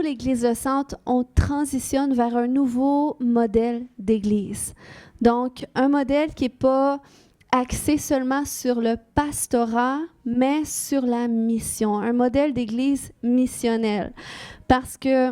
l'Église de Centre, on transitionne vers un nouveau modèle d'Église. Donc, un modèle qui n'est pas axé seulement sur le pastorat, mais sur la mission. Un modèle d'Église missionnelle. Parce que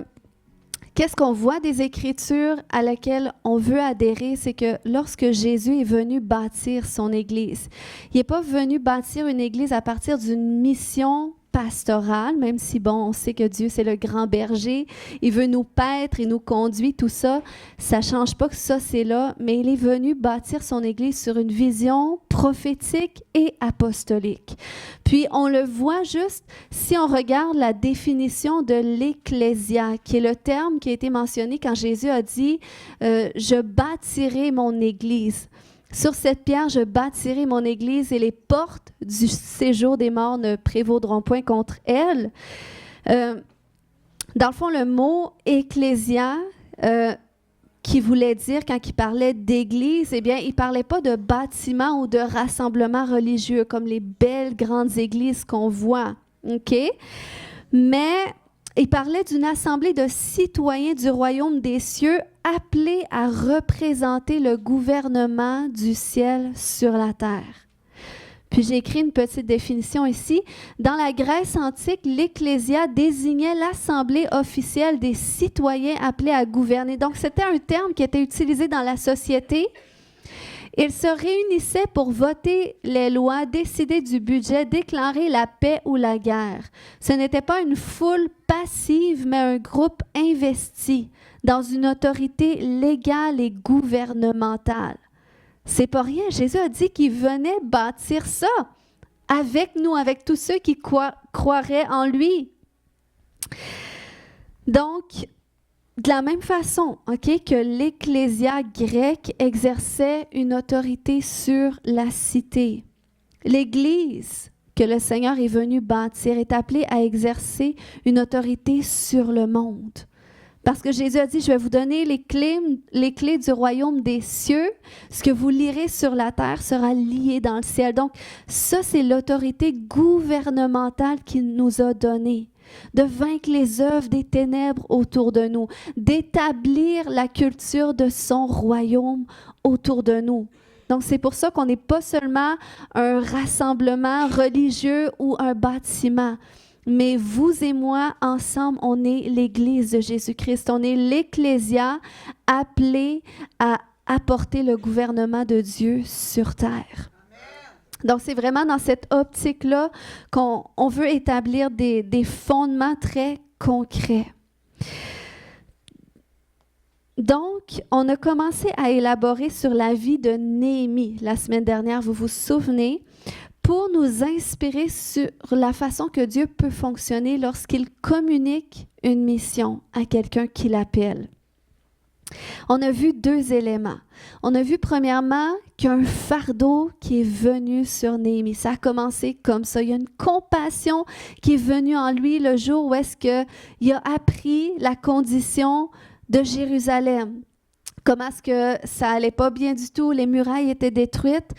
qu'est-ce qu'on voit des Écritures à laquelle on veut adhérer, c'est que lorsque Jésus est venu bâtir son Église, il n'est pas venu bâtir une Église à partir d'une mission pastorale, même si, bon, on sait que Dieu, c'est le grand berger, il veut nous paître, il nous conduit, tout ça, ça ne change pas que ça, c'est là, mais il est venu bâtir son Église sur une vision prophétique et apostolique. Puis, on le voit juste si on regarde la définition de l'ecclésia, qui est le terme qui a été mentionné quand Jésus a dit « Je bâtirai mon Église ». Sur cette pierre, je bâtirai mon Église et les portes du séjour des morts ne prévaudront point contre elle. Dans le fond, le mot « ecclésia », qui voulait dire, quand il parlait d'église, eh bien, il ne parlait pas de bâtiment ou de rassemblement religieux, comme les belles grandes églises qu'on voit, OK? Mais il parlait d'une assemblée de citoyens du royaume des cieux appelés à représenter le gouvernement du ciel sur la terre. Puis j'ai écrit une petite définition ici. Dans la Grèce antique, l'ecclésia désignait l'assemblée officielle des citoyens appelés à gouverner. Donc c'était un terme qui était utilisé dans la société. Ils se réunissaient pour voter les lois, décider du budget, déclarer la paix ou la guerre. Ce n'était pas une foule passive, mais un groupe investi dans une autorité légale et gouvernementale. C'est pas rien. Jésus a dit qu'il venait bâtir ça avec nous, avec tous ceux qui croiraient en lui. Donc, de la même façon, OK, que l'ecclésia grecque exerçait une autorité sur la cité, l'Église que le Seigneur est venu bâtir est appelée à exercer une autorité sur le monde. Parce que Jésus a dit, je vais vous donner les clés du royaume des cieux. Ce que vous lirez sur la terre sera lié dans le ciel. Donc, ça, c'est l'autorité gouvernementale qu'il nous a donnée. De vaincre les œuvres des ténèbres autour de nous, d'établir la culture de son royaume autour de nous. Donc, c'est pour ça qu'on n'est pas seulement un rassemblement religieux ou un bâtiment, mais vous et moi, ensemble, on est l'Église de Jésus-Christ. On est l'Ecclésia appelée à apporter le gouvernement de Dieu sur terre. Donc, c'est vraiment dans cette optique-là qu'on veut établir des fondements très concrets. Donc, on a commencé à élaborer sur la vie de Néhémie la semaine dernière, vous vous souvenez, pour nous inspirer sur la façon que Dieu peut fonctionner lorsqu'il communique une mission à quelqu'un qui l'appelle. On a vu deux éléments. On a vu premièrement qu'il y a un fardeau qui est venu sur Néhémie. Ça a commencé comme ça. Il y a une compassion qui est venue en lui le jour où est-ce qu'il a appris la condition de Jérusalem. Comment est-ce que ça allait pas bien du tout, les murailles étaient détruites.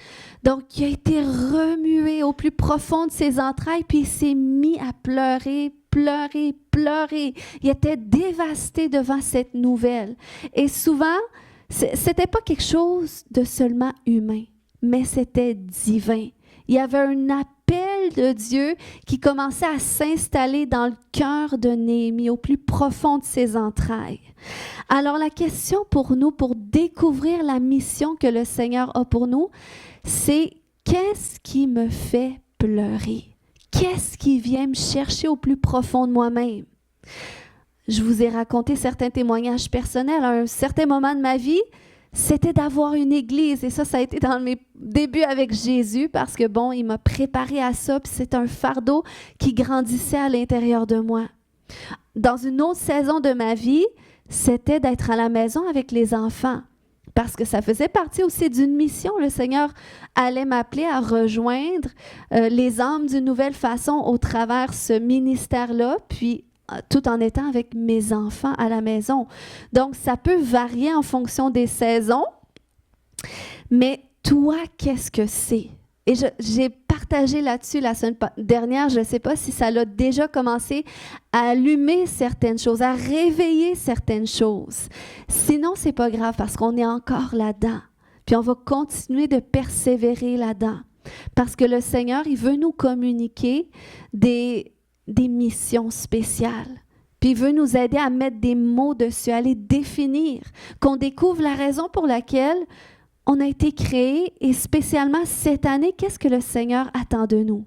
Donc, il a été remué au plus profond de ses entrailles, puis il s'est mis à pleurer. Il était dévasté devant cette nouvelle. Et souvent, c'était pas quelque chose de seulement humain, mais c'était divin. Il y avait un appel de Dieu qui commençait à s'installer dans le cœur de Néhémie, au plus profond de ses entrailles. Alors, la question pour nous, pour découvrir la mission que le Seigneur a pour nous, c'est qu'est-ce qui me fait pleurer? Qu'est-ce qui vient me chercher au plus profond de moi-même? Je vous ai raconté certains témoignages personnels. À un certain moment de ma vie, c'était d'avoir une église. Et ça a été dans mes débuts avec Jésus parce que, bon, il m'a préparé à ça. Puis c'est un fardeau qui grandissait à l'intérieur de moi. Dans une autre saison de ma vie, c'était d'être à la maison avec les enfants. Parce que ça faisait partie aussi d'une mission. Le Seigneur allait m'appeler à rejoindre les âmes d'une nouvelle façon au travers ce ministère-là, puis tout en étant avec mes enfants à la maison. Donc, ça peut varier en fonction des saisons. Mais toi, qu'est-ce que c'est? Et j'ai partagé là-dessus la semaine dernière, je ne sais pas si ça a déjà commencé à allumer certaines choses, à réveiller certaines choses. Sinon, ce n'est pas grave parce qu'on est encore là-dedans. Puis on va continuer de persévérer là-dedans. Parce que le Seigneur, il veut nous communiquer des missions spéciales. Puis il veut nous aider à mettre des mots dessus, à les définir, qu'on découvre la raison pour laquelle on a été créé et spécialement cette année, qu'est-ce que le Seigneur attend de nous?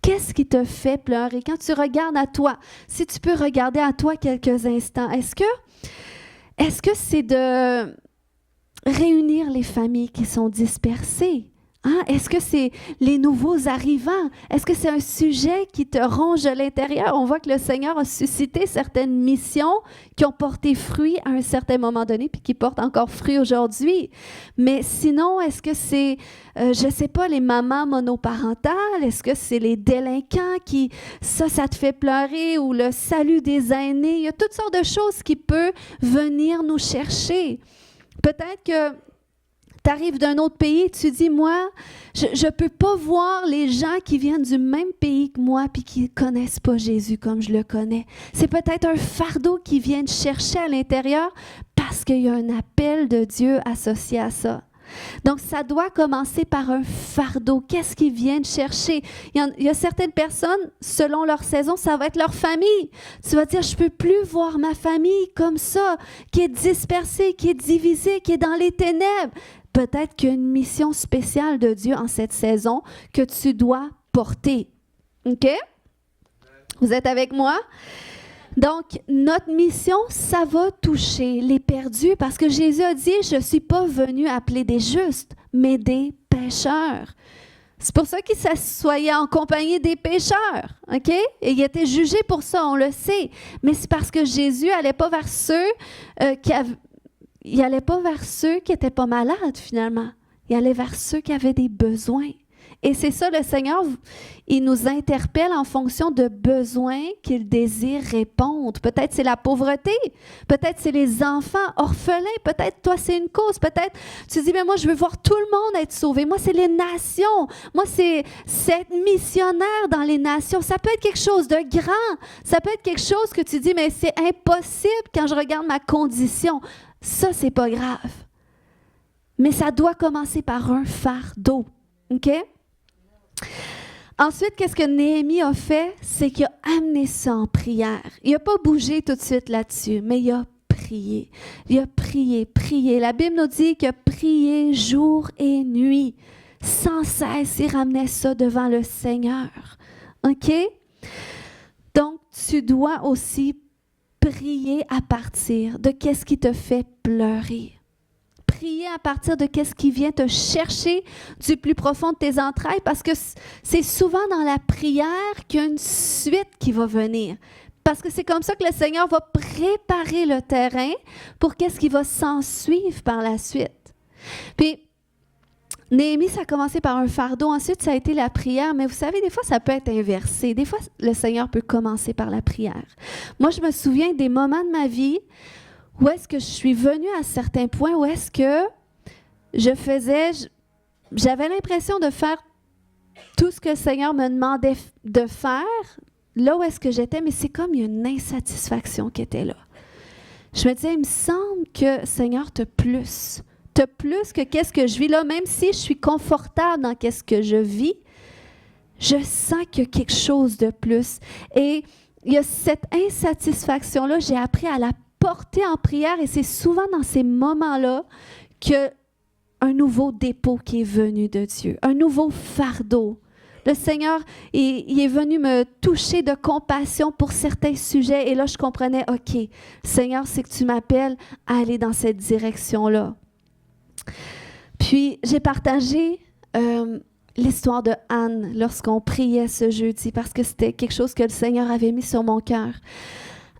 Qu'est-ce qui te fait pleurer? Quand tu regardes à toi, si tu peux regarder à toi quelques instants, est-ce que c'est de réunir les familles qui sont dispersées? Hein? Est-ce que c'est les nouveaux arrivants? Est-ce que c'est un sujet qui te ronge de l'intérieur? On voit que le Seigneur a suscité certaines missions qui ont porté fruit à un certain moment donné puis qui portent encore fruit aujourd'hui. Mais sinon, est-ce que c'est, je ne sais pas, les mamans monoparentales? Est-ce que c'est les délinquants qui, ça te fait pleurer? Ou le salut des aînés? Il y a toutes sortes de choses qui peuvent venir nous chercher. Peut-être que tu arrives d'un autre pays et tu dis, moi, je ne peux pas voir les gens qui viennent du même pays que moi puis qui ne connaissent pas Jésus comme je le connais. C'est peut-être un fardeau qui vient te chercher à l'intérieur parce qu'il y a un appel de Dieu associé à ça. Donc, ça doit commencer par un fardeau. Qu'est-ce qui vient te chercher? Il y a certaines personnes, selon leur saison, ça va être leur famille. Tu vas dire, je ne peux plus voir ma famille comme ça, qui est dispersée, qui est divisée, qui est dans les ténèbres. Peut-être qu'il y a une mission spéciale de Dieu en cette saison que tu dois porter. OK? Vous êtes avec moi? Donc, notre mission, ça va toucher les perdus parce que Jésus a dit, je ne suis pas venu appeler des justes, mais des pécheurs. C'est pour ça qu'il s'assoyait en compagnie des pécheurs, OK? Et il était jugé pour ça, on le sait. Mais c'est parce que Jésus n'allait pas vers ceux il n'allait pas vers ceux qui n'étaient pas malades, finalement. Il allait vers ceux qui avaient des besoins. Et c'est ça, le Seigneur, il nous interpelle en fonction de besoins qu'il désire répondre. Peut-être c'est la pauvreté, peut-être c'est les enfants orphelins, peut-être toi c'est une cause, peut-être tu dis, mais moi je veux voir tout le monde être sauvé. Moi c'est les nations, moi c'est être missionnaire dans les nations. Ça peut être quelque chose de grand, ça peut être quelque chose que tu dis, mais c'est impossible quand je regarde ma condition. Ça, c'est pas grave. Mais ça doit commencer par un fardeau. OK? Ensuite, qu'est-ce que Néhémie a fait? C'est qu'il a amené ça en prière. Il n'a pas bougé tout de suite là-dessus, mais il a prié. Il a prié, prié. La Bible nous dit qu'il a prié jour et nuit. Sans cesse, il ramenait ça devant le Seigneur. OK? Donc, tu dois aussi prier à partir de qu'est-ce qui te fait pleurer. Prier à partir de qu'est-ce qui vient te chercher du plus profond de tes entrailles, parce que c'est souvent dans la prière qu'il y a une suite qui va venir. Parce que c'est comme ça que le Seigneur va préparer le terrain pour qu'est-ce qui va s'en suivre par la suite. Puis, Néhémie, ça a commencé par un fardeau, ensuite ça a été la prière, mais vous savez, des fois ça peut être inversé. Des fois, le Seigneur peut commencer par la prière. Moi, je me souviens des moments de ma vie où est-ce que je suis venue à certains points, où est-ce que j'avais l'impression de faire tout ce que le Seigneur me demandait de faire, là où est-ce que j'étais, mais c'est comme il y a une insatisfaction qui était là. Je me disais, il me semble que Seigneur, t'as plus que qu'est-ce que je vis là, même si je suis confortable dans qu'est-ce que je vis, je sens qu'il y a quelque chose de plus. Et il y a cette insatisfaction-là, j'ai appris à la porter en prière et c'est souvent dans ces moments-là qu'il un nouveau dépôt qui est venu de Dieu, un nouveau fardeau. Le Seigneur, il est venu me toucher de compassion pour certains sujets et là, je comprenais, OK, Seigneur, c'est que tu m'appelles à aller dans cette direction-là. Puis, j'ai partagé l'histoire de Anne lorsqu'on priait ce jeudi parce que c'était quelque chose que le Seigneur avait mis sur mon cœur.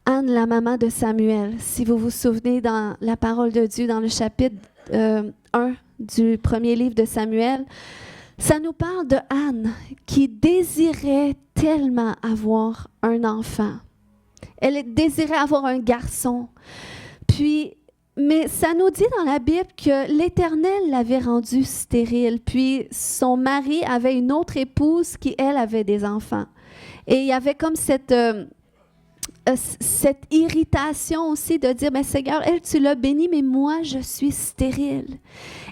Anne, la maman de Samuel, si vous vous souvenez dans la parole de Dieu, dans le chapitre 1 du premier livre de Samuel, ça nous parle de Anne qui désirait tellement avoir un enfant. Elle désirait avoir un garçon. Puis, Mais ça nous dit dans la Bible que l'Éternel l'avait rendue stérile, puis son mari avait une autre épouse qui, elle, avait des enfants. Et il y avait comme cette irritation aussi de dire, mais Seigneur, elle, tu l'as bénie, mais moi, je suis stérile.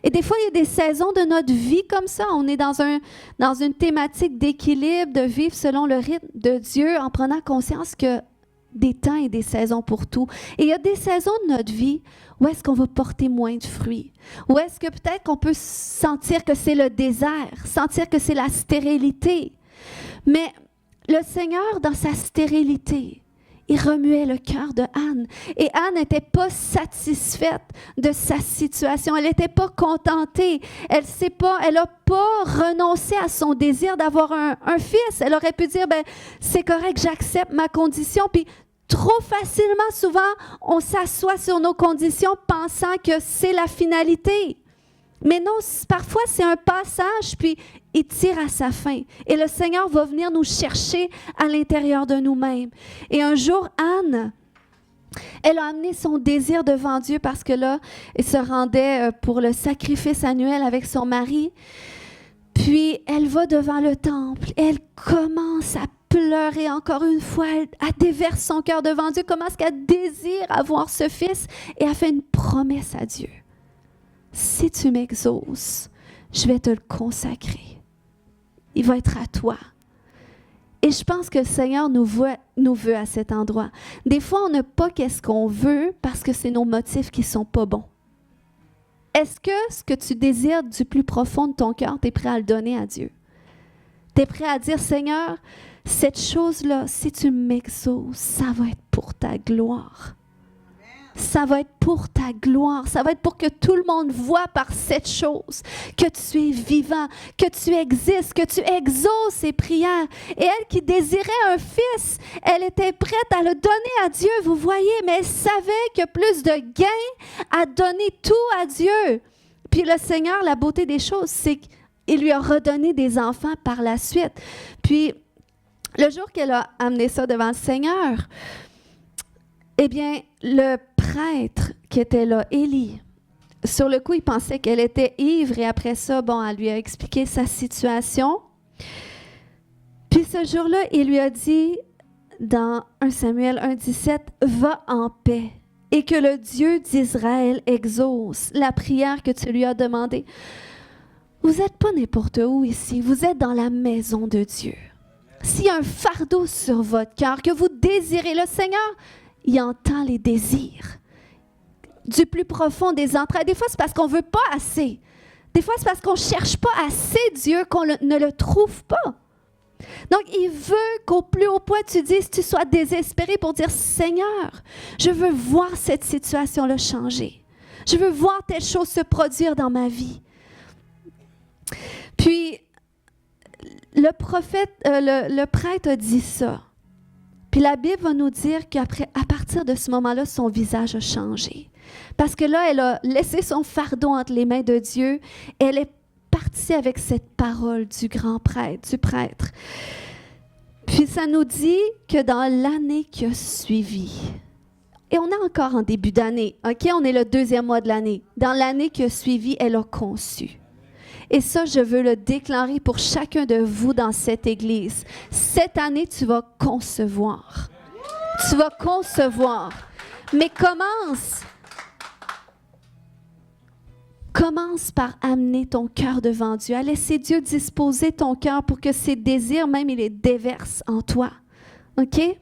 Et des fois, il y a des saisons de notre vie comme ça. On est dans une thématique d'équilibre, de vivre selon le rythme de Dieu en prenant conscience que des temps et des saisons pour tout. Et il y a des saisons de notre vie où est-ce qu'on va porter moins de fruits? Où est-ce que peut-être qu'on peut sentir que c'est le désert, sentir que c'est la stérilité. Mais le Seigneur, dans sa stérilité, il remuait le cœur de Anne. Et Anne n'était pas satisfaite de sa situation. Elle n'était pas contentée. Elle n'a pas renoncé à son désir d'avoir un fils. Elle aurait pu dire, ben, c'est correct, j'accepte ma condition. Puis trop facilement, souvent, on s'assoit sur nos conditions pensant que c'est la finalité. Mais non, parfois c'est un passage, puis il tire à sa fin. Et le Seigneur va venir nous chercher à l'intérieur de nous-mêmes. Et un jour, Anne, elle a amené son désir devant Dieu parce que là, elle se rendait pour le sacrifice annuel avec son mari. Puis elle va devant le temple. Elle commence à pleurer encore une fois. Elle déverse son cœur devant Dieu. Comment est-ce qu'elle désire avoir ce fils? Et elle fait une promesse à Dieu. Si tu m'exauces, je vais te le consacrer. Il va être à toi. Et je pense que le Seigneur nous veut à cet endroit. Des fois, on n'a pas qu'est-ce qu'on veut parce que c'est nos motifs qui ne sont pas bons. Est-ce que ce que tu désires du plus profond de ton cœur, tu es prêt à le donner à Dieu? Tu es prêt à dire, Seigneur, cette chose-là, si tu m'exauces, ça va être pour ta gloire. Ça va être pour ta gloire. Ça va être pour que tout le monde voit par cette chose que tu es vivant, que tu existes, que tu exauces ses prières. Et elle qui désirait un fils, elle était prête à le donner à Dieu, vous voyez, mais elle savait que plus de gain à donner tout à Dieu. Puis le Seigneur, la beauté des choses, c'est qu'il lui a redonné des enfants par la suite. Puis le jour qu'elle a amené ça devant le Seigneur, eh bien, le prêtre qui était là, Élie, sur le coup, il pensait qu'elle était ivre et après ça, bon, elle lui a expliqué sa situation. Puis ce jour-là, il lui a dit, dans 1 Samuel 1,17, « Va en paix et que le Dieu d'Israël exauce la prière que tu lui as demandée. » Vous n'êtes pas n'importe où ici, vous êtes dans la maison de Dieu. S'il y a un fardeau sur votre cœur, que vous désirez le Seigneur, il entend les désirs du plus profond des entrailles. Des fois, c'est parce qu'on ne veut pas assez. Des fois, c'est parce qu'on ne cherche pas assez Dieu qu'on ne le trouve pas. Donc, il veut qu'au plus haut point, tu dises, tu sois désespéré pour dire, Seigneur, je veux voir cette situation-là changer. Je veux voir telle chose se produire dans ma vie. Puis, le prêtre a dit ça. Puis la Bible va nous dire qu'à partir de ce moment-là, son visage a changé. Parce que là, elle a laissé son fardeau entre les mains de Dieu. Elle est partie avec cette parole du grand prêtre, du prêtre. Puis ça nous dit que dans l'année qui a suivi, et on est encore en début d'année, OK? On est le 2e mois de l'année. Dans l'année qui a suivi, elle a conçu. Et ça, je veux le déclarer pour chacun de vous dans cette église. Cette année, tu vas concevoir. Tu vas concevoir. Mais commence par amener ton cœur devant Dieu, à laisser Dieu disposer ton cœur pour que ses désirs, même, il les déverse en toi. OK?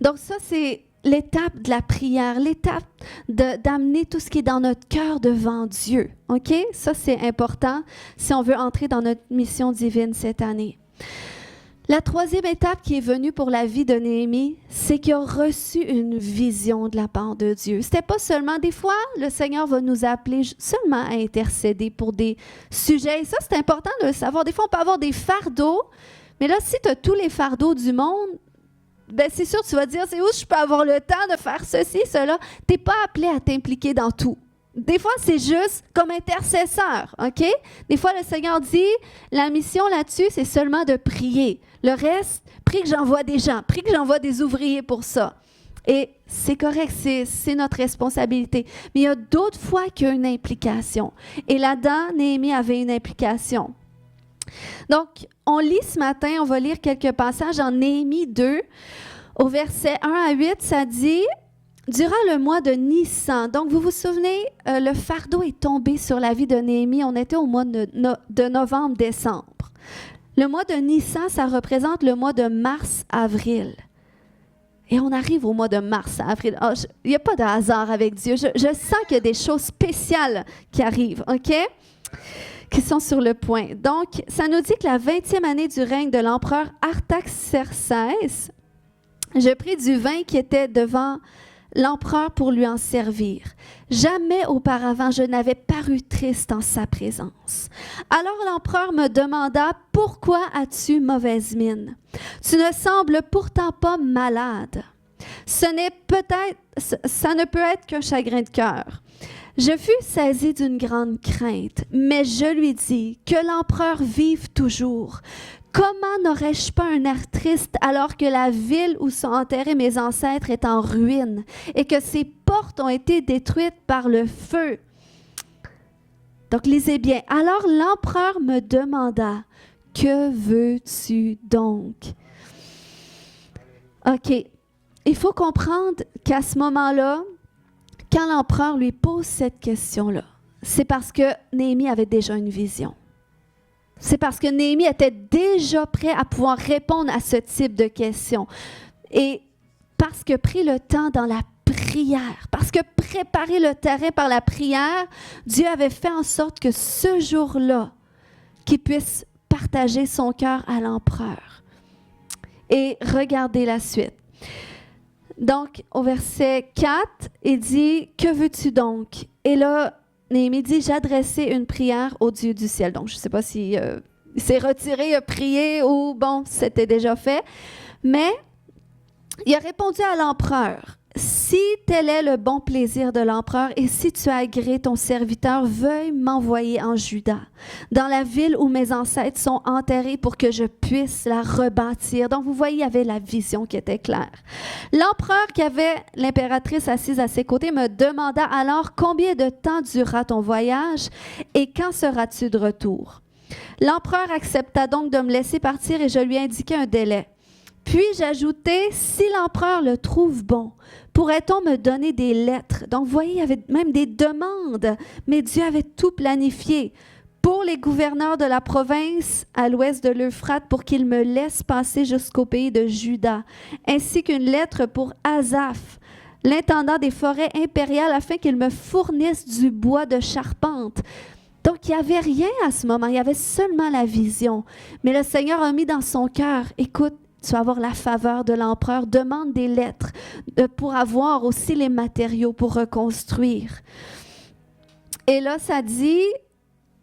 Donc ça, c'est l'étape de la prière, l'étape d'amener tout ce qui est dans notre cœur devant Dieu. OK? Ça, c'est important si on veut entrer dans notre mission divine cette année. La 3e étape qui est venue pour la vie de Néhémie, c'est qu'il a reçu une vision de la part de Dieu. C'était pas seulement, des fois, le Seigneur va nous appeler seulement à intercéder pour des sujets. Et ça, c'est important de le savoir. Des fois, on peut avoir des fardeaux, mais là, si tu as tous les fardeaux du monde, ben c'est sûr, tu vas te dire, c'est où je peux avoir le temps de faire ceci, cela. Tu n'es pas appelé à t'impliquer dans tout. Des fois, c'est juste comme intercesseur, OK? Des fois, le Seigneur dit, la mission là-dessus, c'est seulement de prier. Le reste, prie que j'envoie des gens, prie que j'envoie des ouvriers pour ça. Et c'est correct, c'est notre responsabilité. Mais il y a d'autres fois qu'il y a une implication. Et là-dedans, Néhémie avait une implication. Donc, on lit ce matin, on va lire quelques passages en Néhémie 2. Au verset 1 à 8, ça dit « Durant le mois de Nissan », donc vous vous souvenez, le fardeau est tombé sur la vie de Néhémie. On était au mois de novembre-décembre. Le mois de Nissan, ça représente le mois de mars-avril. Et on arrive au mois de mars-avril. Oh, il n'y a pas de hasard avec Dieu. Je sens qu'il y a des choses spéciales qui arrivent, OK? Qui sont sur le point. Donc, ça nous dit que la 20e année du règne de l'empereur Artaxerxès, je pris du vin qui était devant l'empereur pour lui en servir. Jamais auparavant je n'avais paru triste en sa présence. Alors l'empereur me demanda « Pourquoi as-tu mauvaise mine? Tu ne sembles pourtant pas malade. Ça ne peut être qu'un chagrin de cœur. » Je fus saisie d'une grande crainte, mais je lui dis « Que l'empereur vive toujours. » Comment n'aurais-je pas un air triste alors que la ville où sont enterrés mes ancêtres est en ruine et que ses portes ont été détruites par le feu? Donc, lisez bien. Alors l'empereur me demanda, « Que veux-tu donc? » OK. Il faut comprendre qu'à ce moment-là, quand l'empereur lui pose cette question-là, c'est parce que Néhémie avait déjà une vision. C'est parce que Néhémie était déjà prêt à pouvoir répondre à ce type de questions. Et parce que pris le temps dans la prière, parce que préparer le terrain par la prière, Dieu avait fait en sorte que ce jour-là, qu'il puisse partager son cœur à l'empereur. Et regardez la suite. Donc, au verset 4, il dit « Que veux-tu donc? » Et là, Néhémie dit « J'adressais une prière au Dieu du ciel. » Donc, je ne sais pas s'il s'est retiré, a prié ou bon, c'était déjà fait. Mais il a répondu à l'empereur « Si tel est le bon plaisir de l'empereur et si tu as agréé ton serviteur, veuille m'envoyer en Juda, dans la ville où mes ancêtres sont enterrés pour que je puisse la rebâtir. » Donc, vous voyez, il y avait la vision qui était claire. L'empereur qui avait l'impératrice assise à ses côtés me demanda alors « Combien de temps durera ton voyage et quand seras-tu de retour? » L'empereur accepta donc de me laisser partir et je lui indiquai un délai. Puis j'ajoutai, « Si l'empereur le trouve bon, pourrait-on me donner des lettres? » Donc, vous voyez, il y avait même des demandes, mais Dieu avait tout planifié pour les gouverneurs de la province à l'ouest de l'Euphrate pour qu'ils me laissent passer jusqu'au pays de Juda, ainsi qu'une lettre pour Asaph, l'intendant des forêts impériales, afin qu'il me fournisse du bois de charpente. Donc, il n'y avait rien à ce moment, il y avait seulement la vision. Mais le Seigneur a mis dans son cœur, « Écoute, tu vas avoir la faveur de l'empereur, demande des lettres pour avoir aussi les matériaux pour reconstruire. » Et là, ça dit,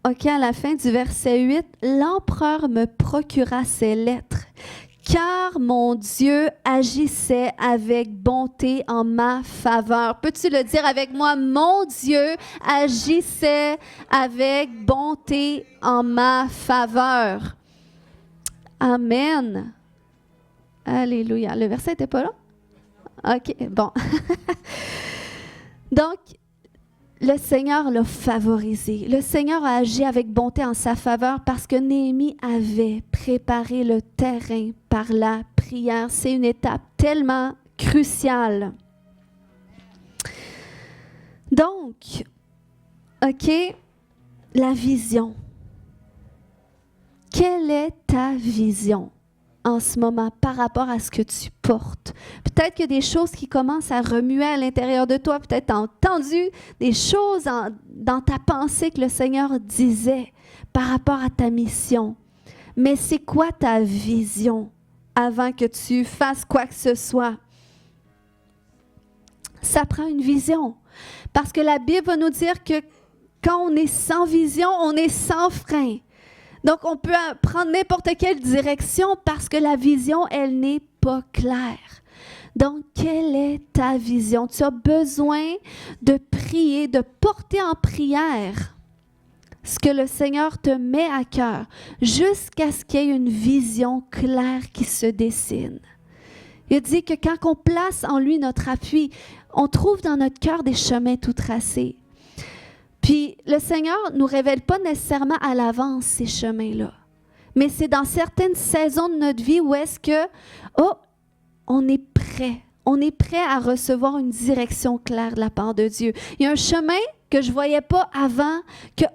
OK, à la fin du verset 8, « L'empereur me procura ces lettres, car mon Dieu agissait avec bonté en ma faveur. » Peux-tu le dire avec moi? « Mon Dieu agissait avec bonté en ma faveur. » Amen. Alléluia. Le verset n'était pas là? OK, bon. Donc, le Seigneur l'a favorisé. Le Seigneur a agi avec bonté en sa faveur parce que Néhémie avait préparé le terrain par la prière. C'est une étape tellement cruciale. Donc, OK, la vision. Quelle est ta vision en ce moment par rapport à ce que tu portes? Peut-être qu'il y a des choses qui commencent à remuer à l'intérieur de toi. Peut-être tu as entendu des choses dans ta pensée que le Seigneur disait par rapport à ta mission. Mais c'est quoi ta vision avant que tu fasses quoi que ce soit? Ça prend une vision. Parce que la Bible va nous dire que quand on est sans vision, on est sans frein. Donc, on peut prendre n'importe quelle direction parce que la vision, elle n'est pas claire. Donc, quelle est ta vision? Tu as besoin de prier, de porter en prière ce que le Seigneur te met à cœur jusqu'à ce qu'il y ait une vision claire qui se dessine. Il a dit que quand on place en lui notre appui, on trouve dans notre cœur des chemins tout tracés. Puis le Seigneur ne nous révèle pas nécessairement à l'avance ces chemins-là. Mais c'est dans certaines saisons de notre vie où est-ce que, on est prêt. On est prêt à recevoir une direction claire de la part de Dieu. Il y a un chemin que je ne voyais pas avant, que,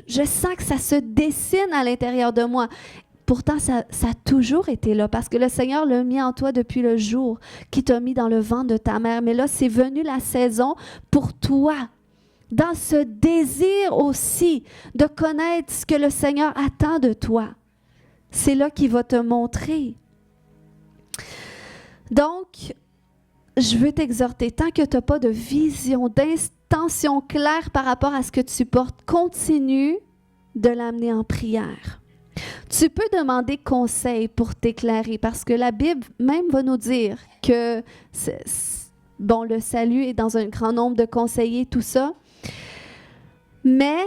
je sens que ça se dessine à l'intérieur de moi. Pourtant, ça a toujours été là, parce que le Seigneur l'a mis en toi depuis le jour qu'il t'a mis dans le ventre de ta mère. Mais là, c'est venu la saison pour toi, dans ce désir aussi de connaître ce que le Seigneur attend de toi. C'est là qu'il va te montrer. Donc, je veux t'exhorter, tant que tu n'as pas de vision, d'intention claire par rapport à ce que tu portes, continue de l'amener en prière. Tu peux demander conseil pour t'éclairer, parce que la Bible même va nous dire que, le salut est dans un grand nombre de conseillers, tout ça, mais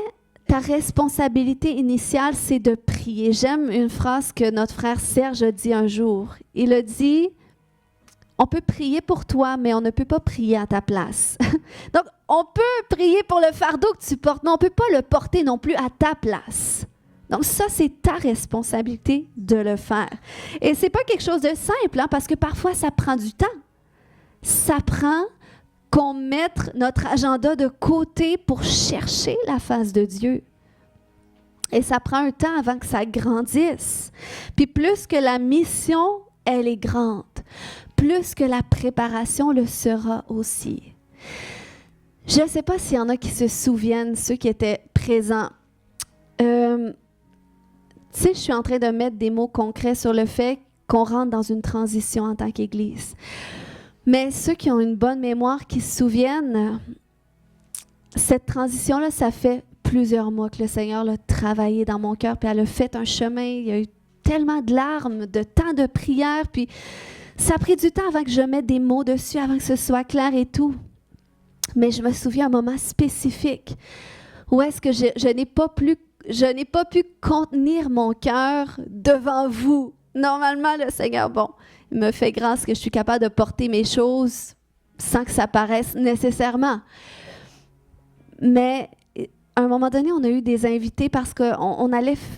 ta responsabilité initiale, c'est de prier. J'aime une phrase que notre frère Serge a dit un jour. Il a dit, on peut prier pour toi, mais on ne peut pas prier à ta place. Donc, on peut prier pour le fardeau que tu portes, mais on ne peut pas le porter non plus à ta place. Donc, ça, c'est ta responsabilité de le faire. Et ce n'est pas quelque chose de simple, parce que parfois, ça prend du temps. Ça prend qu'on mette notre agenda de côté pour chercher la face de Dieu. Et ça prend un temps avant que ça grandisse. Puis plus que la mission, elle est grande, plus que la préparation le sera aussi. Je ne sais pas s'il y en a qui se souviennent, ceux qui étaient présents. Tu sais, je suis en train de mettre des mots concrets sur le fait qu'on rentre dans une transition en tant qu'Église. Mais ceux qui ont une bonne mémoire, qui se souviennent, cette transition-là, ça fait plusieurs mois que le Seigneur l'a travaillé dans mon cœur, puis elle a fait un chemin. Il y a eu tellement de larmes, de temps de prière, puis ça a pris du temps avant que je mette des mots dessus, avant que ce soit clair et tout. Mais je me souviens un moment spécifique où est-ce que je n'ai pas pu contenir mon cœur devant vous. Normalement, le Seigneur, il me fait grâce que je suis capable de porter mes choses sans que ça paraisse nécessairement. Mais à un moment donné, on a eu des invités parce que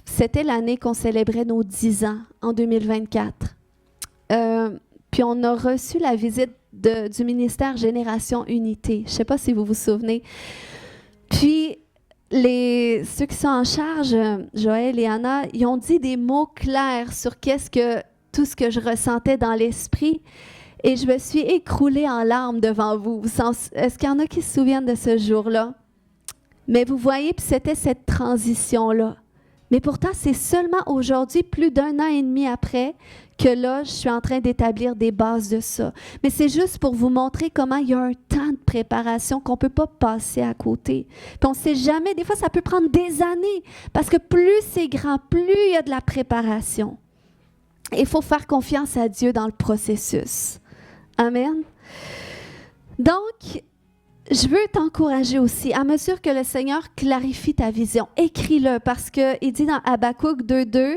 c'était l'année qu'on célébrait nos 10 ans, en 2024. Puis on a reçu la visite du ministère Génération Unité. Je ne sais pas si vous vous souvenez. Puis, ceux qui sont en charge, Joël et Anna, ils ont dit des mots clairs sur tout ce que je ressentais dans l'esprit. Et je me suis écroulée en larmes devant vous. Est-ce qu'il y en a qui se souviennent de ce jour-là? Mais vous voyez, puis c'était cette transition-là. Mais pourtant, c'est seulement aujourd'hui, plus d'1 an et demi après, que là, je suis en train d'établir des bases de ça. Mais c'est juste pour vous montrer comment il y a un temps de préparation qu'on ne peut pas passer à côté. Puis on ne sait jamais, des fois, ça peut prendre des années, parce que plus c'est grand, plus il y a de la préparation. Il faut faire confiance à Dieu dans le processus. Amen. Donc, je veux t'encourager aussi, à mesure que le Seigneur clarifie ta vision, écris-le, parce qu'il dit dans Habakkuk 2:2,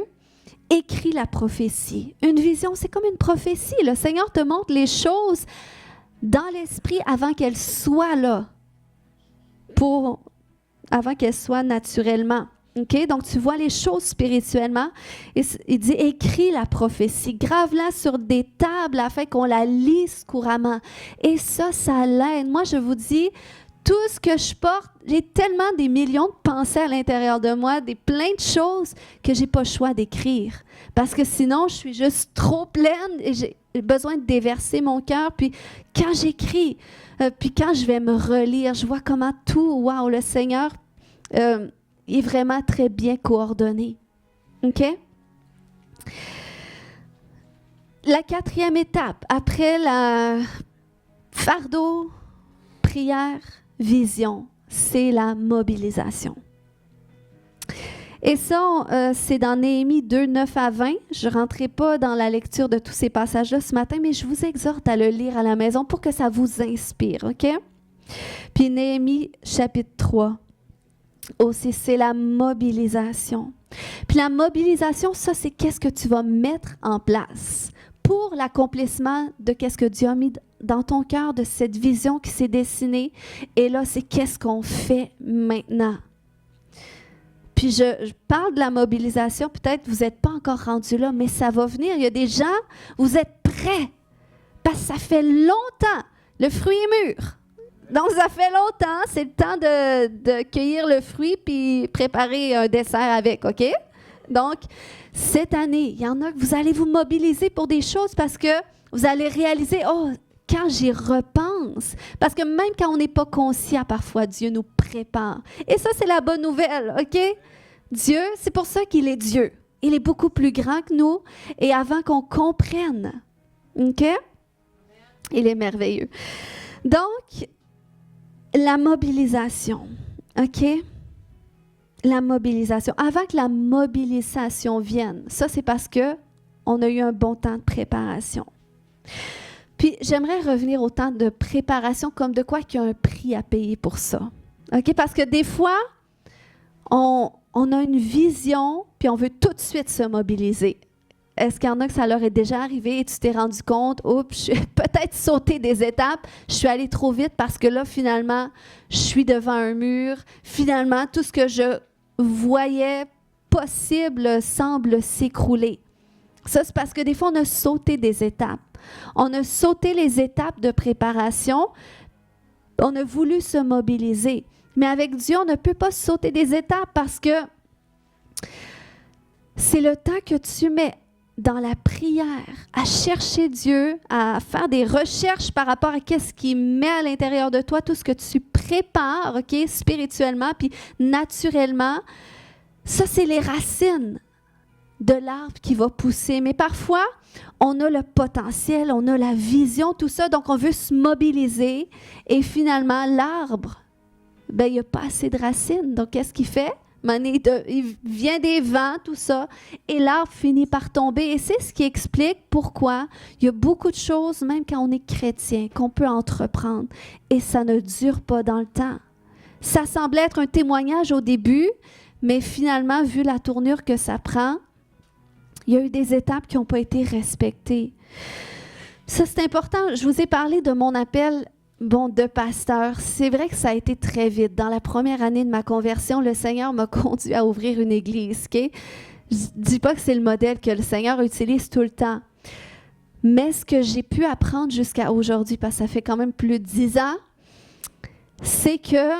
écris la prophétie. Une vision, c'est comme une prophétie. Le Seigneur te montre les choses dans l'esprit avant qu'elles soient là, avant qu'elles soient naturellement. Okay? Donc, tu vois les choses spirituellement. Et il dit, écris la prophétie, grave-la sur des tables afin qu'on la lise couramment. Et ça l'aide. Moi, je vous dis, tout ce que je porte, j'ai tellement des millions de pensées à l'intérieur de moi, plein de choses que je n'ai pas le choix d'écrire. Parce que sinon, je suis juste trop pleine et j'ai besoin de déverser mon cœur. Puis quand j'écris, puis quand je vais me relire, je vois comment le Seigneur est vraiment très bien coordonné. OK? La 4e étape, après la fardeau, prière, vision, c'est la mobilisation. Et ça, c'est dans Néhémie 2, 9 à 20. Je ne rentrerai pas dans la lecture de tous ces passages-là ce matin, mais je vous exhorte à le lire à la maison pour que ça vous inspire, OK? Puis Néhémie, chapitre 3, aussi, c'est la mobilisation. Puis la mobilisation, ça, c'est qu'est-ce que tu vas mettre en place pour l'accomplissement de qu'est-ce que Dieu a mis dans ton cœur, de cette vision qui s'est dessinée. Et là, c'est qu'est-ce qu'on fait maintenant. Puis je parle de la mobilisation, peut-être vous n'êtes pas encore rendu là, mais ça va venir. Il y a des gens, vous êtes prêts, parce que ça fait longtemps. Le fruit est mûr. Donc, ça fait longtemps. C'est le temps de cueillir le fruit puis préparer un dessert avec, OK? Donc, cette année, il y en a que vous allez vous mobiliser pour des choses parce que vous allez réaliser, oh, quand j'y repense, parce que même quand on n'est pas conscient, parfois, Dieu nous prépare. Et ça, c'est la bonne nouvelle, OK? Dieu, c'est pour ça qu'il est Dieu. Il est beaucoup plus grand que nous et avant qu'on comprenne, OK? Il est merveilleux. Donc, la mobilisation, OK? La mobilisation. Avant que la mobilisation vienne, ça, c'est parce qu'on a eu un bon temps de préparation. Puis, j'aimerais revenir au temps de préparation comme de quoi qu'il y a un prix à payer pour ça. OK? Parce que des fois, on a une vision, puis on veut tout de suite se mobiliser. Est-ce qu'il y en a que ça leur est déjà arrivé et tu t'es rendu compte, oups, j'ai peut-être sauté des étapes, je suis allée trop vite parce que là, finalement, je suis devant un mur. Finalement, tout ce que je voyais possible semble s'écrouler. Ça, c'est parce que des fois, on a sauté des étapes. On a sauté les étapes de préparation. On a voulu se mobiliser. Mais avec Dieu, on ne peut pas sauter des étapes parce que c'est le temps que tu mets dans la prière, à chercher Dieu, à faire des recherches par rapport à qu'est-ce qu'il met à l'intérieur de toi, tout ce que tu prépares, OK, spirituellement, puis naturellement. Ça, c'est les racines de l'arbre qui va pousser. Mais parfois, on a le potentiel, on a la vision, tout ça, donc on veut se mobiliser. Et finalement, l'arbre, ben, il n'y a pas assez de racines. Donc, qu'est-ce qu'il fait? Il vient des vents, tout ça, et l'arbre finit par tomber. Et c'est ce qui explique pourquoi il y a beaucoup de choses, même quand on est chrétien, qu'on peut entreprendre. Et ça ne dure pas dans le temps. Ça semblait être un témoignage au début, mais finalement, vu la tournure que ça prend, il y a eu des étapes qui n'ont pas été respectées. Ça, c'est important. Je vous ai parlé de mon appel de pasteur. C'est vrai que ça a été très vite. Dans la première année de ma conversion, le Seigneur m'a conduit à ouvrir une église. Okay? Je ne dis pas que c'est le modèle que le Seigneur utilise tout le temps. Mais ce que j'ai pu apprendre jusqu'à aujourd'hui, parce que ça fait quand même plus de 10 ans, c'est que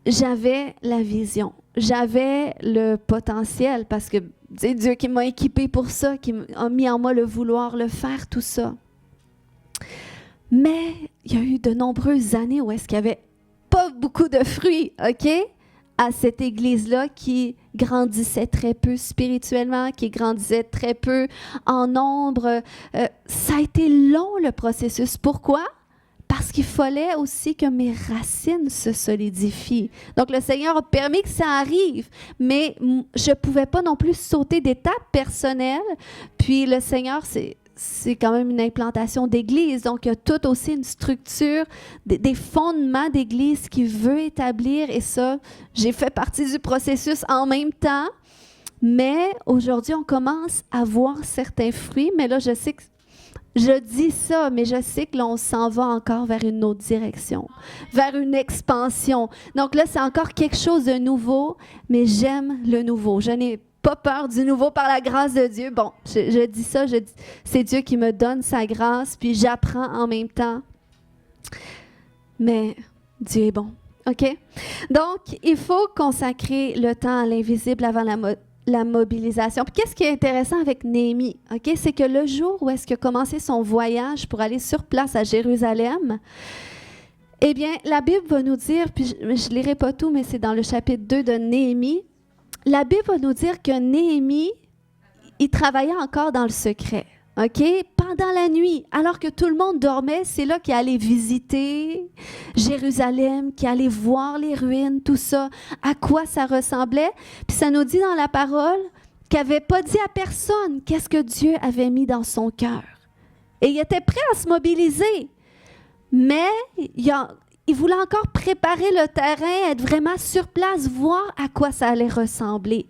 j'avais la vision. J'avais le potentiel parce que c'est Dieu qui m'a équipé pour ça, qui a mis en moi le vouloir, le faire, tout ça. Mais il y a eu de nombreuses années où est-ce qu'il n'y avait pas beaucoup de fruits, OK? À cette église-là qui grandissait très peu spirituellement, qui grandissait très peu en nombre. Ça a été long, le processus. Pourquoi? Parce qu'il fallait aussi que mes racines se solidifient. Donc, le Seigneur a permis que ça arrive, mais je ne pouvais pas non plus sauter d'étapes personnelles. Puis, le Seigneur, c'est quand même une implantation d'église. Donc, il y a tout aussi une structure, des fondements d'église qu'il veut établir. Et ça, j'ai fait partie du processus en même temps. Mais aujourd'hui, on commence à voir certains fruits. Mais là, je sais que je dis ça, mais je sais que l'on s'en va encore vers une autre direction, vers une expansion. Donc là, c'est encore quelque chose de nouveau, mais j'aime le nouveau. Je n'ai pas peur du nouveau par la grâce de Dieu. Bon, je dis ça, c'est Dieu qui me donne sa grâce, puis j'apprends en même temps. Mais Dieu est bon, OK? Donc, il faut consacrer le temps à l'invisible avant la mobilisation. Puis qu'est-ce qui est intéressant avec Néhémie, OK? C'est que le jour où est-ce qu'il a commencé son voyage pour aller sur place à Jérusalem, eh bien, la Bible va nous dire, puis je ne lirai pas tout, mais c'est dans le chapitre 2 de Néhémie, la Bible va nous dire que Néhémie, il travaillait encore dans le secret, OK? Pendant la nuit, alors que tout le monde dormait, c'est là qu'il allait visiter Jérusalem, qu'il allait voir les ruines, tout ça, à quoi ça ressemblait. Puis ça nous dit dans la parole qu'il n'avait pas dit à personne qu'est-ce que Dieu avait mis dans son cœur. Et il était prêt à se mobiliser, mais il voulait encore préparer le terrain, être vraiment sur place, voir à quoi ça allait ressembler.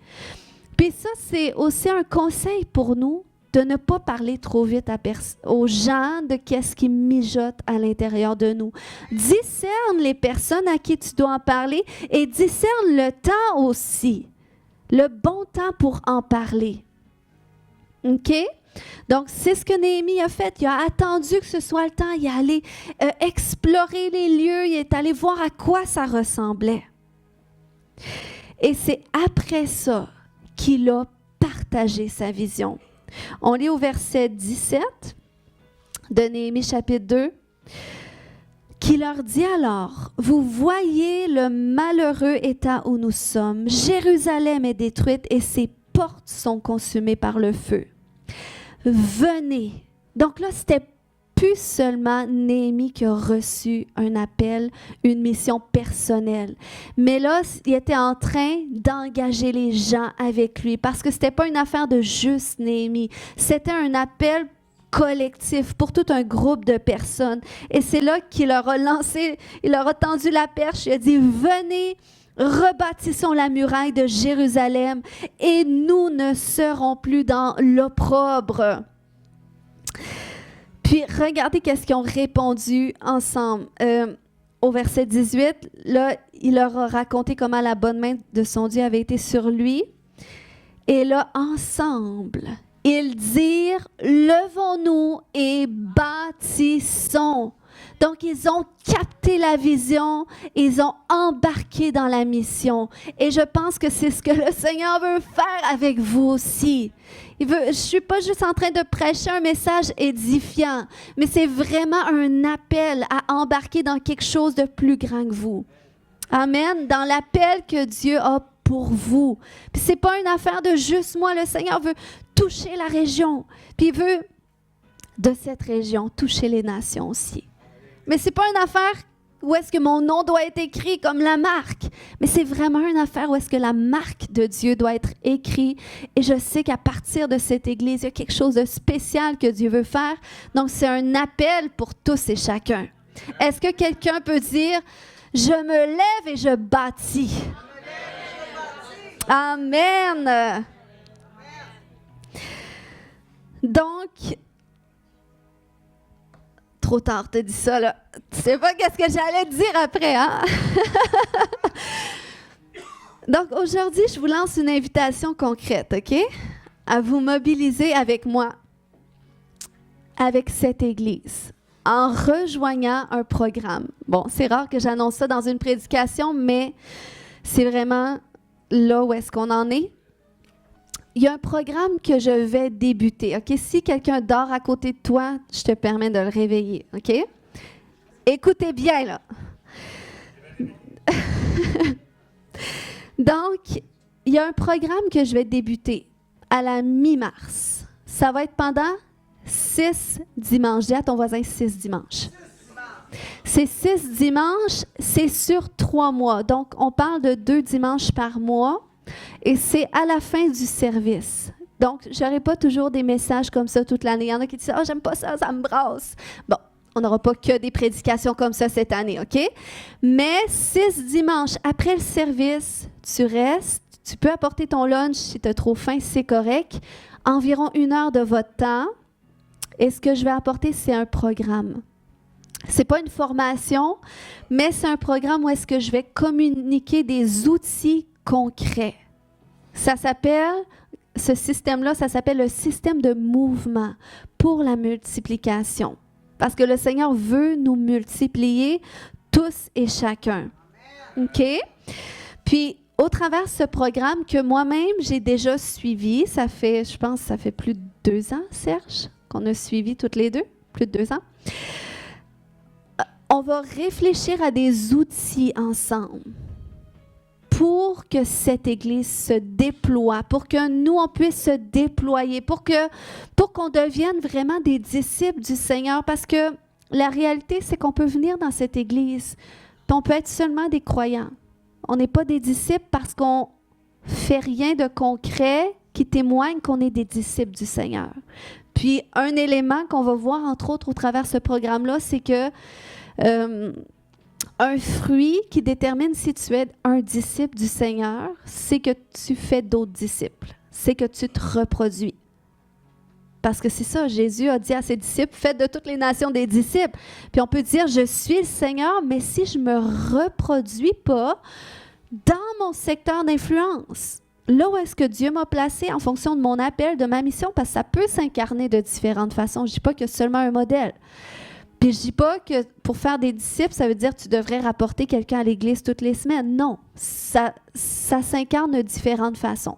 Puis ça, c'est aussi un conseil pour nous de ne pas parler trop vite aux gens de qu'est-ce qui mijote à l'intérieur de nous. Discerne les personnes à qui tu dois en parler et discerne le temps aussi, le bon temps pour en parler. OK? Donc, c'est ce que Néhémie a fait. Il a attendu que ce soit le temps. Il est allé explorer les lieux. Il est allé voir à quoi ça ressemblait. Et c'est après ça qu'il a partagé sa vision. On lit au verset 17 de Néhémie chapitre 2, qui leur dit alors, « Vous voyez le malheureux état où nous sommes. Jérusalem est détruite et ses portes sont consumées par le feu. Venez. » Donc là, c'était plus seulement Néhémie qui a reçu un appel, une mission personnelle. Mais là, il était en train d'engager les gens avec lui parce que ce n'était pas une affaire de juste Néhémie. C'était un appel collectif pour tout un groupe de personnes. Et c'est là qu'il leur a lancé, il leur a tendu la perche, il a dit « Venez, rebâtissons la muraille de Jérusalem et nous ne serons plus dans l'opprobre. » Puis, regardez qu'est-ce qu'ils ont répondu ensemble. Au verset 18, là, il leur a raconté comment la bonne main de son Dieu avait été sur lui. Et là, ensemble, ils dirent, « Levons-nous et bâtissons. » Donc, ils ont capté la vision, ils ont embarqué dans la mission. Et je pense que c'est ce que le Seigneur veut faire avec vous aussi. Je ne suis pas juste en train de prêcher un message édifiant, mais c'est vraiment un appel à embarquer dans quelque chose de plus grand que vous. Amen. Dans l'appel que Dieu a pour vous. Puis c'est pas une affaire de juste moi. Le Seigneur veut toucher la région. Puis il veut, de cette région, toucher les nations aussi. Mais c'est pas une affaire où est-ce que mon nom doit être écrit comme la marque. Mais c'est vraiment une affaire où est-ce que la marque de Dieu doit être écrite. Et je sais qu'à partir de cette Église, il y a quelque chose de spécial que Dieu veut faire. Donc, c'est un appel pour tous et chacun. Est-ce que quelqu'un peut dire, « Je me lève et je bâtis. » Amen. Donc, trop tard, t'as dit ça, là. Tu sais pas qu'est-ce que j'allais te dire après, hein? Donc, aujourd'hui, je vous lance une invitation concrète, OK? À vous mobiliser avec moi, avec cette Église, en rejoignant un programme. Bon, c'est rare que j'annonce ça dans une prédication, mais c'est vraiment là où est-ce qu'on en est. Il y a un programme que je vais débuter, OK? Si quelqu'un dort à côté de toi, je te permets de le réveiller, OK? Écoutez bien, là. Donc, il y a un programme que je vais débuter à la mi-mars. Ça va être pendant 6 dimanches. Dis à ton voisin 6 dimanches. Ces 6 dimanches, c'est sur 3 mois. Donc, on parle de 2 dimanches par mois. Et c'est à la fin du service. Donc, je n'aurai pas toujours des messages comme ça toute l'année. Il y en a qui disent « Ah, j'aime pas ça, ça me brasse. » Bon, on n'aura pas que des prédications comme ça cette année, OK? Mais 6 dimanches après le service, tu restes, tu peux apporter ton lunch si tu as trop faim, c'est correct. Environ 1 heure de votre temps. Et ce que je vais apporter, c'est un programme. Ce n'est pas une formation, mais c'est un programme où est-ce que je vais communiquer des outils concret. Ça s'appelle, ce système-là, ça s'appelle le système de mouvement pour la multiplication. Parce que le Seigneur veut nous multiplier tous et chacun. OK? Puis, au travers de ce programme que moi-même, j'ai déjà suivi, ça fait, je pense, ça fait plus de 2 ans, Serge, qu'on a suivi toutes les deux, plus de 2 ans. On va réfléchir à des outils ensemble pour que cette Église se déploie, pour que nous, on puisse se déployer, pour qu'on devienne vraiment des disciples du Seigneur. Parce que la réalité, c'est qu'on peut venir dans cette Église, puis on peut être seulement des croyants. On n'est pas des disciples parce qu'on ne fait rien de concret qui témoigne qu'on est des disciples du Seigneur. Puis, un élément qu'on va voir, entre autres, au travers de ce programme-là, c'est que un fruit qui détermine si tu es un disciple du Seigneur, c'est que tu fais d'autres disciples. C'est que tu te reproduis. Parce que c'est ça, Jésus a dit à ses disciples, faites de toutes les nations des disciples. Puis on peut dire, je suis le Seigneur, mais si je ne me reproduis pas dans mon secteur d'influence, là où est-ce que Dieu m'a placé en fonction de mon appel, de ma mission, parce que ça peut s'incarner de différentes façons. Je ne dis pas qu'il y a seulement un modèle. Puis je ne dis pas que pour faire des disciples, ça veut dire que tu devrais rapporter quelqu'un à l'église toutes les semaines. Non, ça s'incarne de différentes façons.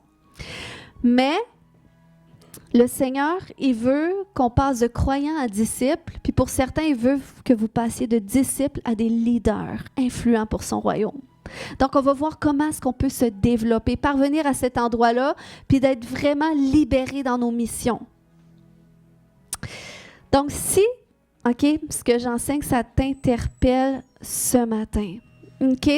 Mais le Seigneur, il veut qu'on passe de croyants à disciples, puis pour certains, il veut que vous passiez de disciples à des leaders influents pour son royaume. Donc, on va voir comment est-ce qu'on peut se développer, parvenir à cet endroit-là, puis d'être vraiment libéré dans nos missions. Donc, si, OK, ce que j'enseigne, ça t'interpelle ce matin, OK?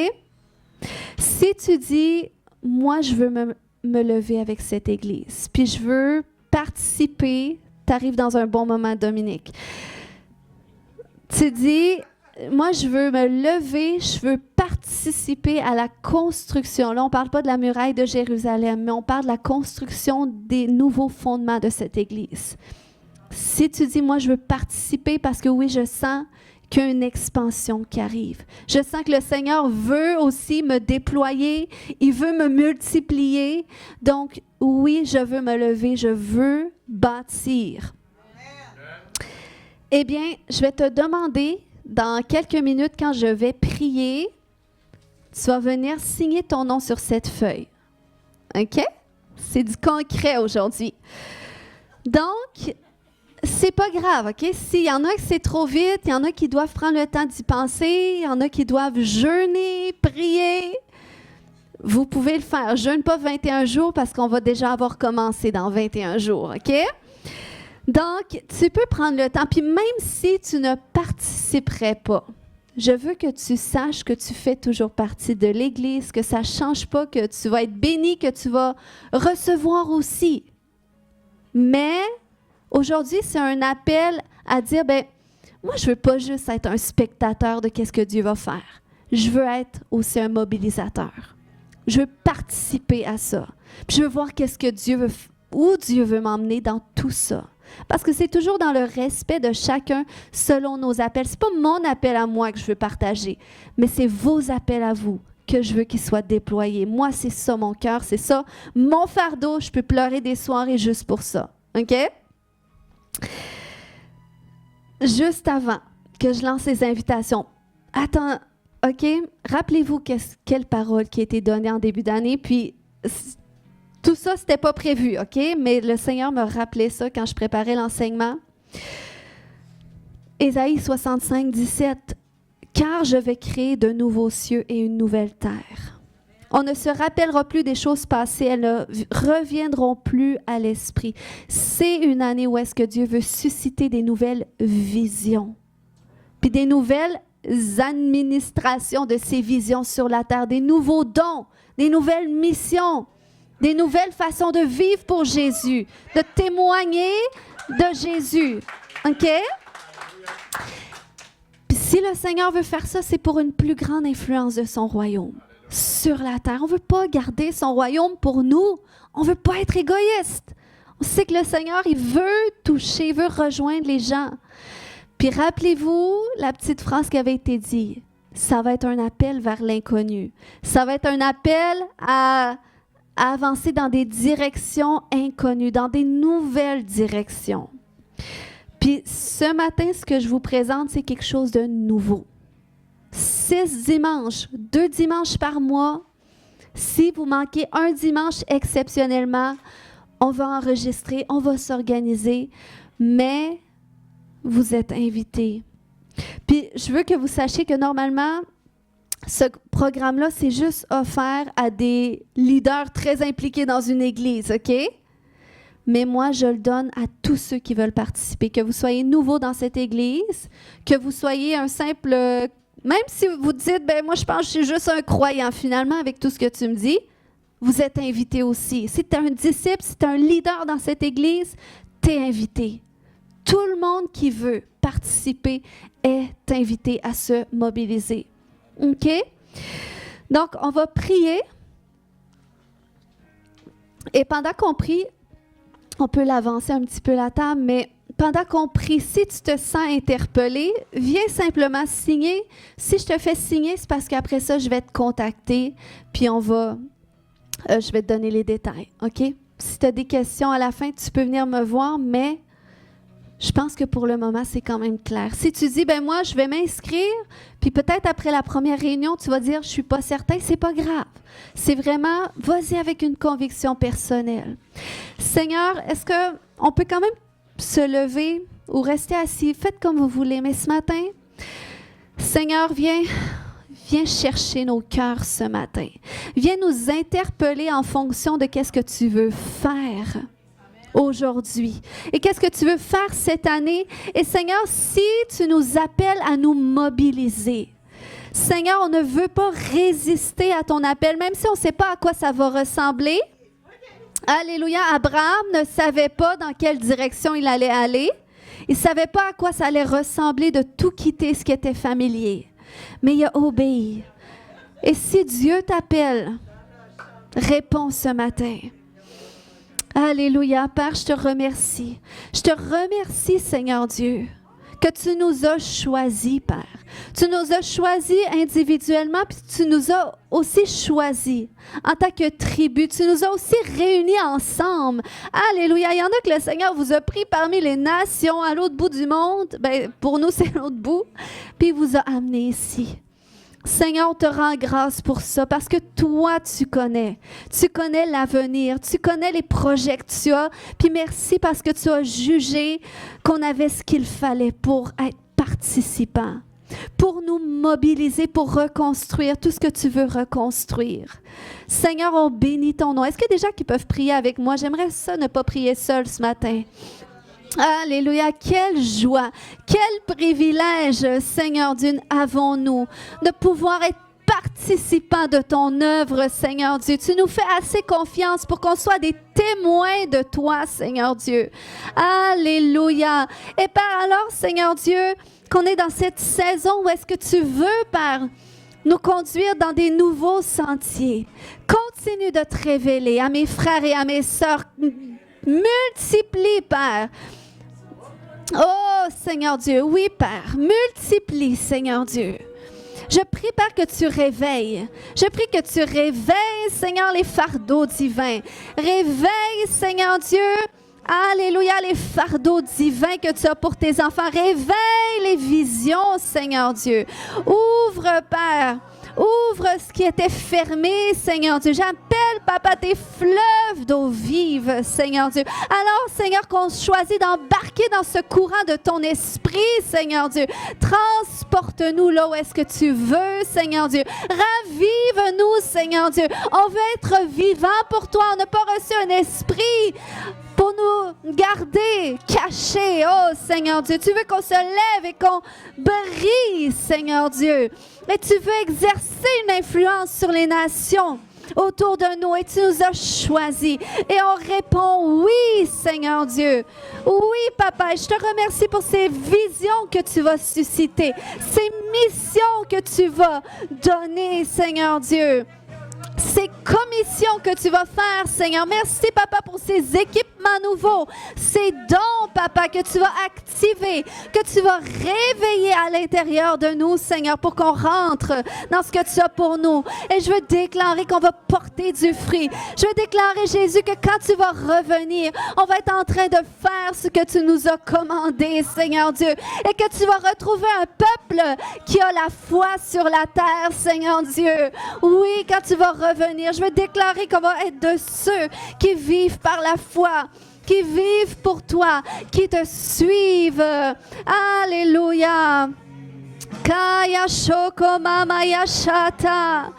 Si tu dis, moi, je veux me lever avec cette Église, puis je veux participer, tu arrives dans un bon moment, Dominique. Tu dis, moi, je veux me lever, je veux participer à la construction. Là, on ne parle pas de la muraille de Jérusalem, mais on parle de la construction des nouveaux fondements de cette Église. Si tu dis, moi, je veux participer parce que oui, je sens qu'il y a une expansion qui arrive. Je sens que le Seigneur veut aussi me déployer, il veut me multiplier. Donc, oui, je veux me lever, je veux bâtir. Eh bien, je vais te demander, dans quelques minutes, quand je vais prier, tu vas venir signer ton nom sur cette feuille. OK? C'est du concret aujourd'hui. Donc, c'est pas grave, OK? S'il y en a qui c'est trop vite, il y en a qui doivent prendre le temps d'y penser, il y en a qui doivent jeûner, prier, vous pouvez le faire. Jeûne pas 21 jours parce qu'on va déjà avoir commencé dans 21 jours, OK? Donc, tu peux prendre le temps, puis même si tu ne participerais pas, je veux que tu saches que tu fais toujours partie de l'Église, que ça ne change pas, que tu vas être béni, que tu vas recevoir aussi. Mais aujourd'hui, c'est un appel à dire, ben, moi, je ne veux pas juste être un spectateur de qu'est-ce que Dieu va faire. Je veux être aussi un mobilisateur. Je veux participer à ça. Puis je veux voir qu'est-ce que Dieu veut, où Dieu veut m'emmener dans tout ça. Parce que c'est toujours dans le respect de chacun selon nos appels. Ce n'est pas mon appel à moi que je veux partager, mais c'est vos appels à vous que je veux qu'ils soient déployés. Moi, c'est ça mon cœur, c'est ça mon fardeau. Je peux pleurer des soirées juste pour ça. OK? Juste avant que je lance les invitations, attends, OK? Rappelez-vous quelle parole qui a été donnée en début d'année, puis tout ça, ce n'était pas prévu, OK? Mais le Seigneur me rappelait ça quand je préparais l'enseignement. Ésaïe 65, 17. « Car je vais créer de nouveaux cieux et une nouvelle terre. On ne se rappellera plus des choses passées, elles ne reviendront plus à l'esprit. » C'est une année où est-ce que Dieu veut susciter des nouvelles visions, puis des nouvelles administrations de ces visions sur la terre, des nouveaux dons, des nouvelles missions, des nouvelles façons de vivre pour Jésus, de témoigner de Jésus. OK? Puis si le Seigneur veut faire ça, c'est pour une plus grande influence de son royaume sur la terre. On ne veut pas garder son royaume pour nous. On ne veut pas être égoïste. On sait que le Seigneur, il veut toucher, il veut rejoindre les gens. Puis rappelez-vous la petite phrase qui avait été dite. Ça va être un appel vers l'inconnu. Ça va être un appel à avancer dans des directions inconnues, dans des nouvelles directions. Puis ce matin, ce que je vous présente, c'est quelque chose de nouveau. 6 dimanches, 2 dimanches par mois. Si vous manquez un dimanche exceptionnellement, on va enregistrer, on va s'organiser, mais vous êtes invités. Puis je veux que vous sachiez que normalement, ce programme-là, c'est juste offert à des leaders très impliqués dans une église, OK? Mais moi, je le donne à tous ceux qui veulent participer. Que vous soyez nouveau dans cette église, que vous soyez un simple... Même si vous dites, ben moi, je pense que je suis juste un croyant, finalement, avec tout ce que tu me dis, vous êtes invité aussi. Si tu es un disciple, si tu es un leader dans cette église, tu es invité. Tout le monde qui veut participer est invité à se mobiliser. OK? Donc, on va prier. Et pendant qu'on prie, On peut l'avancer un petit peu la table, mais pendant qu'on prie, si tu te sens interpellé, viens simplement signer. Si je te fais signer, c'est parce qu'après ça, je vais te contacter, puis je vais te donner les détails, OK? Si tu as des questions à la fin, tu peux venir me voir, mais je pense que pour le moment, c'est quand même clair. Si tu dis, ben moi, je vais m'inscrire, puis peut-être après la première réunion, tu vas dire, je suis pas certain, c'est pas grave. C'est vraiment, vas-y avec une conviction personnelle. Seigneur, est-ce qu'on peut quand même se lever ou rester assis? Faites comme vous voulez, mais ce matin, Seigneur, viens chercher nos cœurs ce matin. Viens nous interpeller en fonction de qu'est-ce que tu veux faire aujourd'hui. Et qu'est-ce que tu veux faire cette année? Et Seigneur, si tu nous appelles à nous mobiliser, Seigneur, on ne veut pas résister à ton appel, même si on ne sait pas à quoi ça va ressembler. Alléluia. Abraham ne savait pas dans quelle direction il allait aller. Il ne savait pas à quoi ça allait ressembler de tout quitter ce qui était familier. Mais il a obéi. Et si Dieu t'appelle, réponds ce matin. Alléluia. Père, je te remercie. Je te remercie, Seigneur Dieu, que tu nous as choisis, Père. Tu nous as choisis individuellement, puis tu nous as aussi choisis en tant que tribu. Tu nous as aussi réunis ensemble. Alléluia. Il y en a que le Seigneur vous a pris parmi les nations à l'autre bout du monde. Ben, pour nous, c'est l'autre bout. Puis il vous a amenés ici. Seigneur, on te rend grâce pour ça, parce que toi, tu connais l'avenir, tu connais les projets que tu as, puis merci parce que tu as jugé qu'on avait ce qu'il fallait pour être participant, pour nous mobiliser, pour reconstruire tout ce que tu veux reconstruire. Seigneur, on bénit ton nom. Est-ce qu'il y a des gens qui peuvent prier avec moi? J'aimerais ça ne pas prier seul ce matin. Alléluia, quelle joie, quel privilège, Seigneur Dieu, avons-nous de pouvoir être participants de ton œuvre, Seigneur Dieu. Tu nous fais assez confiance pour qu'on soit des témoins de toi, Seigneur Dieu. Alléluia. Et Père, alors, Seigneur Dieu, qu'on est dans cette saison où est-ce que tu veux, Père, nous conduire dans des nouveaux sentiers. Continue de te révéler à mes frères et à mes sœurs. Multiplie, Père. Oh, Seigneur Dieu, oui, Père, multiplie, Seigneur Dieu. Je prie, Père, que tu réveilles. Je prie que tu réveilles, Seigneur, les fardeaux divins. Réveille, Seigneur Dieu, alléluia, les fardeaux divins que tu as pour tes enfants. Réveille les visions, Seigneur Dieu. Ouvre, Père. Ouvre ce qui était fermé, Seigneur Dieu. J'appelle, Papa, tes fleuves d'eau vive, Seigneur Dieu. Alors, Seigneur, qu'on choisit d'embarquer dans ce courant de ton esprit, Seigneur Dieu. Transporte-nous là où est-ce que tu veux, Seigneur Dieu. Ravive-nous, Seigneur Dieu. On veut être vivant pour toi. On n'a pas reçu un esprit pour nous garder cachés. Oh, Seigneur Dieu, tu veux qu'on se lève et qu'on brille, Seigneur Dieu. Et tu veux exercer une influence sur les nations autour de nous et tu nous as choisis. Et on répond oui, Seigneur Dieu. Oui, Papa, et je te remercie pour ces visions que tu vas susciter, ces missions que tu vas donner, Seigneur Dieu. Ces commissions que tu vas faire, Seigneur. Merci, Papa, pour ces équipements nouveaux, ces dons, Papa, que tu vas activer, que tu vas réveiller à l'intérieur de nous, Seigneur, pour qu'on rentre dans ce que tu as pour nous. Et je veux déclarer qu'on va porter du fruit. Je veux déclarer, Jésus, que quand tu vas revenir, on va être en train de faire ce que tu nous as commandé, Seigneur Dieu, et que tu vas retrouver un peuple qui a la foi sur la terre, Seigneur Dieu. Oui, quand tu vas revenir, je veux déclarer qu'on va être de ceux qui vivent par la foi, qui vivent pour toi, qui te suivent. Alléluia. Kaya shoko mama yashata,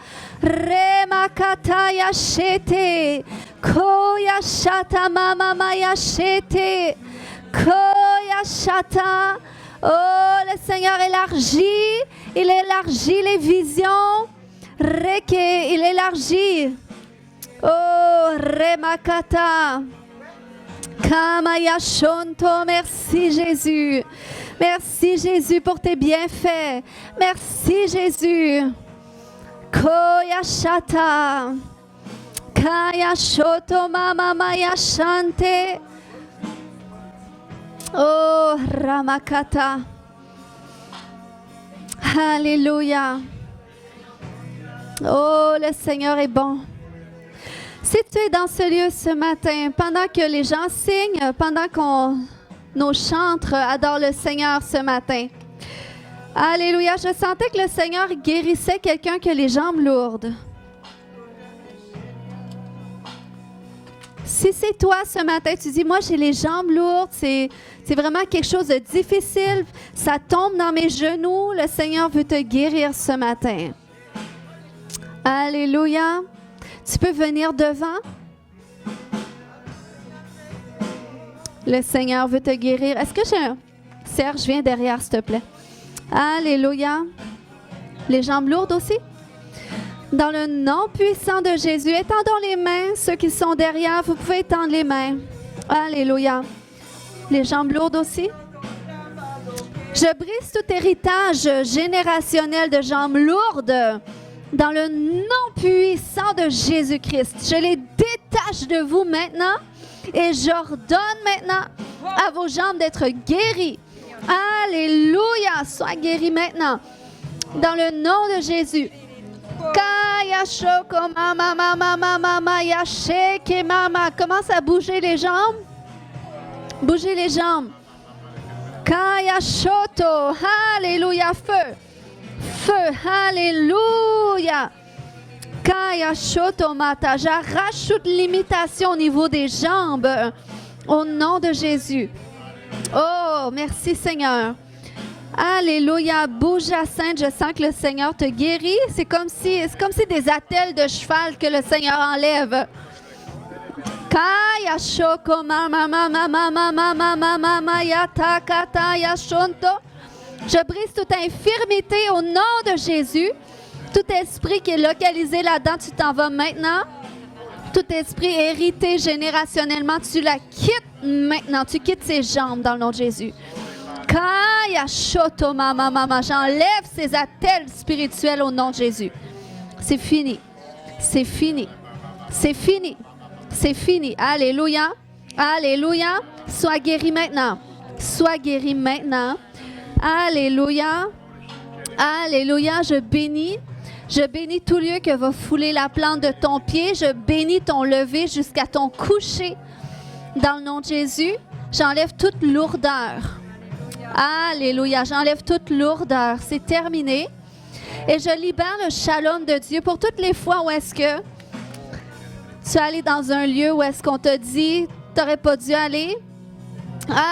rema kata yashete, koya shata mama maya shete, koya shata. Oh, le Seigneur élargit, il élargit les visions. Reke, il élargit. Oh, Remakata. Kamaya Shonto, merci Jésus. Merci Jésus pour tes bienfaits. Merci Jésus. Koya Shata. Kaya Shoto Mama Maya Shante. Oh, Ramakata. Alléluia. Oh, le Seigneur est bon. Si tu es dans ce lieu ce matin, pendant que les gens signent, pendant qu'on nos chantres adorent le Seigneur ce matin. Alléluia, je sentais que le Seigneur guérissait quelqu'un qui a les jambes lourdes. Si c'est toi ce matin, tu dis, moi j'ai les jambes lourdes, c'est vraiment quelque chose de difficile, ça tombe dans mes genoux, le Seigneur veut te guérir ce matin. Alléluia. Tu peux venir devant. Le Seigneur veut te guérir. Est-ce que Serge, viens derrière, s'il te plaît. Alléluia. Les jambes lourdes aussi. Dans le nom puissant de Jésus, étendons les mains. Ceux qui sont derrière, vous pouvez étendre les mains. Alléluia. Les jambes lourdes aussi. Je brise tout héritage générationnel de jambes lourdes. Dans le nom puissant de Jésus-Christ, je les détache de vous maintenant et j'ordonne maintenant à vos jambes d'être guéries. Alléluia, sois guéris maintenant. Dans le nom de Jésus. Commence à bouger les jambes. Bougez les jambes. Alléluia, feu. Feu, alléluia. Kaya shotomata, j'arrache toute limitation au niveau des jambes au nom de Jésus. Oh, merci Seigneur. Alléluia, bouge Jacinthe, je sens que le Seigneur te guérit. C'est comme si des attelles de cheval que le Seigneur enlève. Kaya shoko mama mama mama mama mama yata kata yashonto. Je brise toute infirmité au nom de Jésus. Tout esprit qui est localisé là-dedans, tu t'en vas maintenant. Tout esprit hérité générationnellement, tu la quittes maintenant. Tu quittes ses jambes dans le nom de Jésus. Kaya shoto mama mama. J'enlève ces attelles spirituelles au nom de Jésus. C'est fini. C'est fini. C'est fini. C'est fini. Alléluia. Alléluia. Sois guéri maintenant. Sois guéri maintenant. Alléluia. Alléluia. Je bénis tout lieu que va fouler la plante de ton pied. Je bénis ton lever jusqu'à ton coucher. Dans le nom de Jésus, j'enlève toute lourdeur. Alléluia. J'enlève toute lourdeur. C'est terminé. Et je libère le shalom de Dieu pour toutes les fois où est-ce que tu es allé dans un lieu où est-ce qu'on t'a dit tu n'aurais pas dû aller.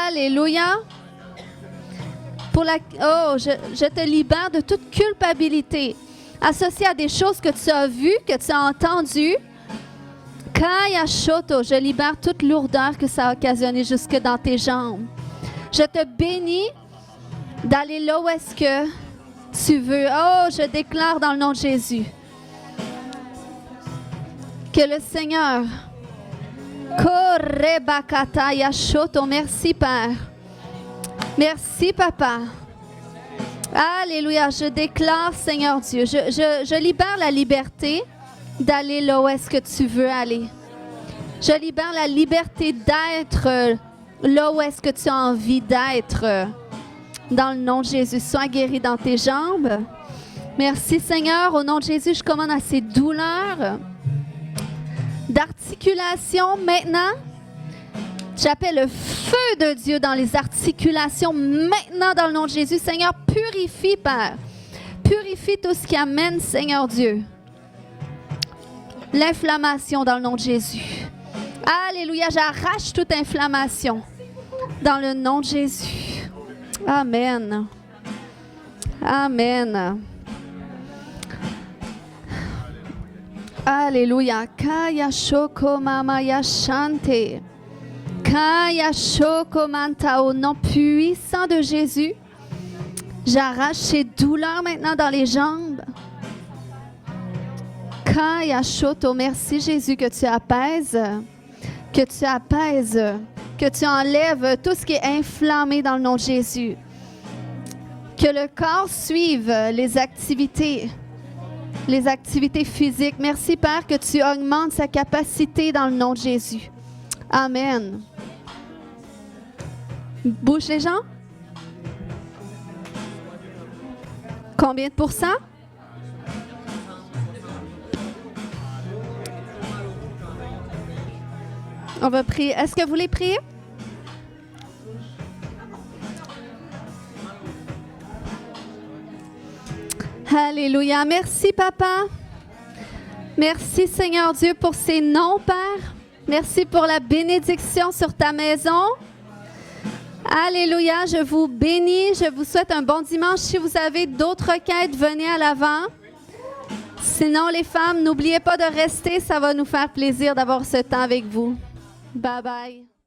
Alléluia. Je te libère de toute culpabilité associée à des choses que tu as vues, que tu as entendues. Kaya shoto, je libère toute lourdeur que ça a occasionné jusque dans tes jambes. Je te bénis d'aller là où est-ce que tu veux. Oh, je déclare dans le nom de Jésus que le Seigneur, Korebakata Yashoto, merci Père. Merci, Papa. Alléluia. Je déclare, Seigneur Dieu, je libère la liberté d'aller là où est-ce que tu veux aller. Je libère la liberté d'être là où est-ce que tu as envie d'être. Dans le nom de Jésus, sois guéri dans tes jambes. Merci, Seigneur. Au nom de Jésus, je commande à ces douleurs d'articulation maintenant. J'appelle le feu de Dieu dans les articulations maintenant dans le nom de Jésus. Seigneur, purifie, Père. Purifie tout ce qui amène, Seigneur Dieu, l'inflammation dans le nom de Jésus. Alléluia, j'arrache toute inflammation dans le nom de Jésus. Amen. Amen. Alléluia. Kaya shoko mama yashante. Kaya shoko manta, au nom puissant de Jésus, j'arrache ces douleurs maintenant dans les jambes. Kaya shoto, merci Jésus que tu apaises, que tu enlèves tout ce qui est inflammé dans le nom de Jésus. Que le corps suive les activités physiques. Merci Père que tu augmentes sa capacité dans le nom de Jésus. Amen. Bouge les gens. Combien de pourcents? On va prier. Est-ce que vous voulez prier? Alléluia. Merci, Papa. Merci, Seigneur Dieu, pour ces noms, Père. Merci pour la bénédiction sur ta maison. Alléluia. Je vous bénis. Je vous souhaite un bon dimanche. Si vous avez d'autres quêtes, venez à l'avant. Sinon, les femmes, n'oubliez pas de rester. Ça va nous faire plaisir d'avoir ce temps avec vous. Bye bye.